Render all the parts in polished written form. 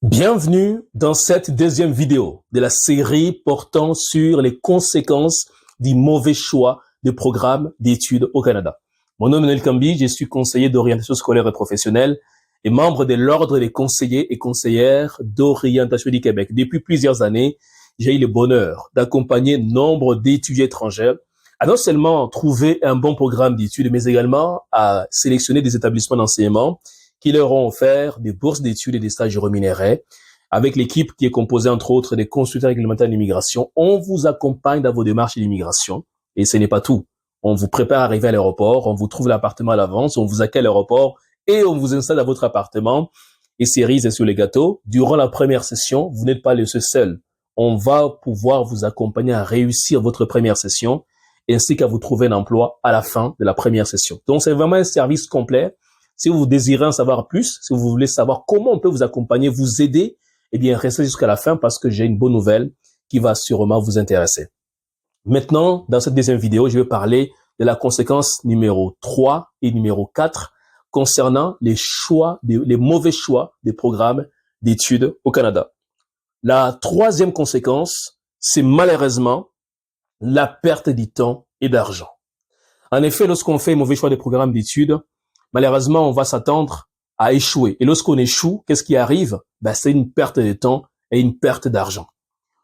Bienvenue dans cette deuxième vidéo de la série portant sur les conséquences du mauvais choix de programme d'études au Canada. Mon nom est Noël Cambi, je suis conseiller d'orientation scolaire et professionnelle et membre de l'Ordre des conseillers et conseillères d'orientation du Québec. Depuis plusieurs années, j'ai eu le bonheur d'accompagner nombre d'étudiants étrangers à non seulement trouver un bon programme d'études, mais également à sélectionner des établissements d'enseignement qui leur ont offert des bourses d'études et des stages rémunérés. Avec l'équipe qui est composée, entre autres, des consultants réglementaires d'immigration, on vous accompagne dans vos démarches d'immigration. Et ce n'est pas tout. On vous prépare à arriver à l'aéroport, on vous trouve l'appartement à l'avance, on vous accueille à l'aéroport et on vous installe à votre appartement. Et cerise sur les gâteaux, durant la première session, vous n'êtes pas le seul. On va pouvoir vous accompagner à réussir votre première session ainsi qu'à vous trouver un emploi à la fin de la première session. Donc, c'est vraiment un service complet. Si vous désirez en savoir plus, si vous voulez savoir comment on peut vous accompagner, vous aider, eh bien, restez jusqu'à la fin parce que j'ai une bonne nouvelle qui va sûrement vous intéresser. Maintenant, dans cette deuxième vidéo, je vais parler de la conséquence numéro 3 et numéro 4 concernant les mauvais choix des programmes d'études au Canada. La troisième conséquence, c'est malheureusement la perte du temps et d'argent. En effet, lorsqu'on fait un mauvais choix des programmes d'études, malheureusement, on va s'attendre à échouer. Et lorsqu'on échoue, qu'est-ce qui arrive? C'est une perte de temps et une perte d'argent.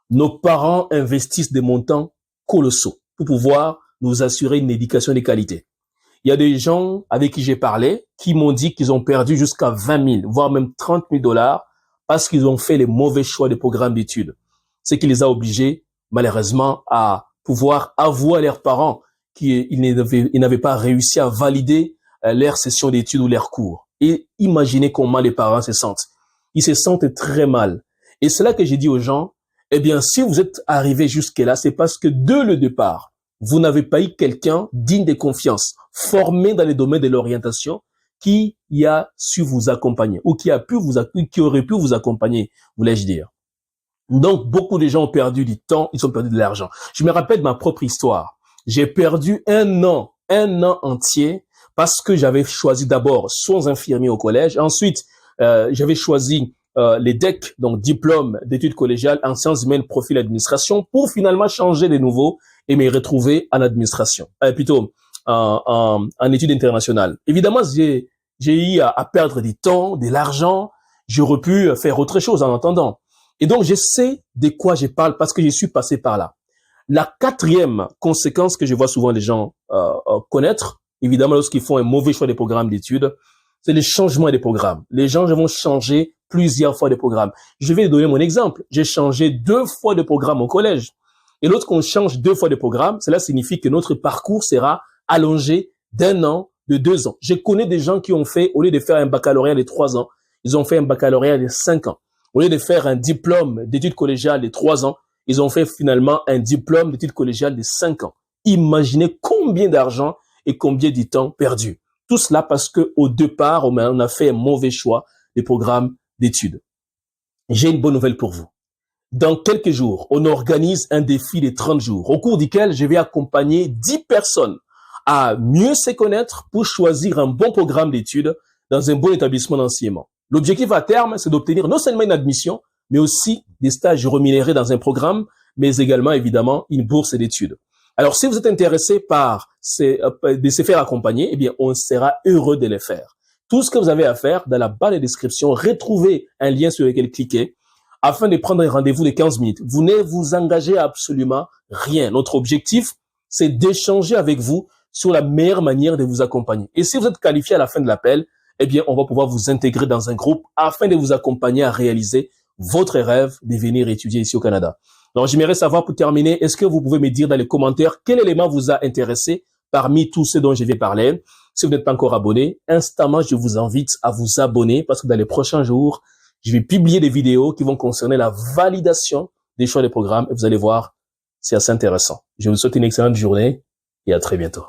Nos parents investissent des montants colossaux pour pouvoir nous assurer une éducation de qualité. Il y a des gens avec qui j'ai parlé qui m'ont dit qu'ils ont perdu jusqu'à 20 000, voire même 30 000 $ parce qu'ils ont fait les mauvais choix des programmes d'études. Ce qui les a obligés, malheureusement, à pouvoir avouer à leurs parents qu'ils n'avaient pas réussi à valider leur session d'études ou leurs cours. Et imaginez comment les parents se sentent. Ils se sentent très mal. Et c'est là que j'ai dit aux gens, eh bien, si vous êtes arrivé jusque-là, c'est parce que dès le départ, vous n'avez pas eu quelqu'un digne de confiance, formé dans les domaines de l'orientation, qui a su vous accompagner ou qui aurait pu vous accompagner, voulais-je dire. Donc, beaucoup de gens ont perdu du temps, ils ont perdu de l'argent. Je me rappelle de ma propre histoire. J'ai perdu un an entier parce que j'avais choisi d'abord soins infirmiers au collège. Ensuite, j'avais choisi les DEC, donc diplôme d'études collégiales en sciences humaines, profil administration, pour finalement changer de nouveau et me retrouver en administration, plutôt en études internationales. Évidemment, j'ai eu à perdre du temps, de l'argent. J'aurais pu faire autre chose en attendant. Et donc, je sais de quoi je parle parce que je suis passé par là. La quatrième conséquence que je vois souvent les gens connaître, évidemment, lorsqu'ils font un mauvais choix des programmes d'études, c'est le changement des programmes. Les gens vont changer plusieurs fois des programmes. Je vais donner mon exemple. J'ai changé 2 fois de programme au collège. Et lorsqu'on change 2 fois de programme, cela signifie que notre parcours sera allongé d'1 an, de 2 ans. Je connais des gens qui ont fait, au lieu de faire un baccalauréat de 3 ans, ils ont fait un baccalauréat de 5 ans. Au lieu de faire un diplôme d'études collégiales de 3 ans, ils ont fait finalement un diplôme d'études collégiales de 5 ans. Imaginez combien d'argent et combien de temps perdu. Tout cela parce que au départ, on a fait un mauvais choix des programmes d'études. J'ai une bonne nouvelle pour vous. Dans quelques jours, on organise un défi de 30 jours, au cours duquel je vais accompagner 10 personnes à mieux se connaître pour choisir un bon programme d'études dans un bon établissement d'enseignement. L'objectif à terme, c'est d'obtenir non seulement une admission, mais aussi des stages rémunérés dans un programme, mais également, évidemment, une bourse d'études. Alors, si vous êtes intéressé par de se faire accompagner, eh bien, on sera heureux de les faire. Tout ce que vous avez à faire, dans la barre de description, retrouvez un lien sur lequel cliquer afin de prendre un rendez-vous de 15 minutes. Vous ne vous engagez à absolument rien. Notre objectif, c'est d'échanger avec vous sur la meilleure manière de vous accompagner. Et si vous êtes qualifié à la fin de l'appel, eh bien, on va pouvoir vous intégrer dans un groupe afin de vous accompagner à réaliser votre rêve de venir étudier ici au Canada. Donc, j'aimerais savoir pour terminer, est-ce que vous pouvez me dire dans les commentaires quel élément vous a intéressé parmi tous ceux dont je vais parler? Si vous n'êtes pas encore abonné, instamment, je vous invite à vous abonner parce que dans les prochains jours, je vais publier des vidéos qui vont concerner la validation des choix des programmes et vous allez voir, c'est assez intéressant. Je vous souhaite une excellente journée et à très bientôt.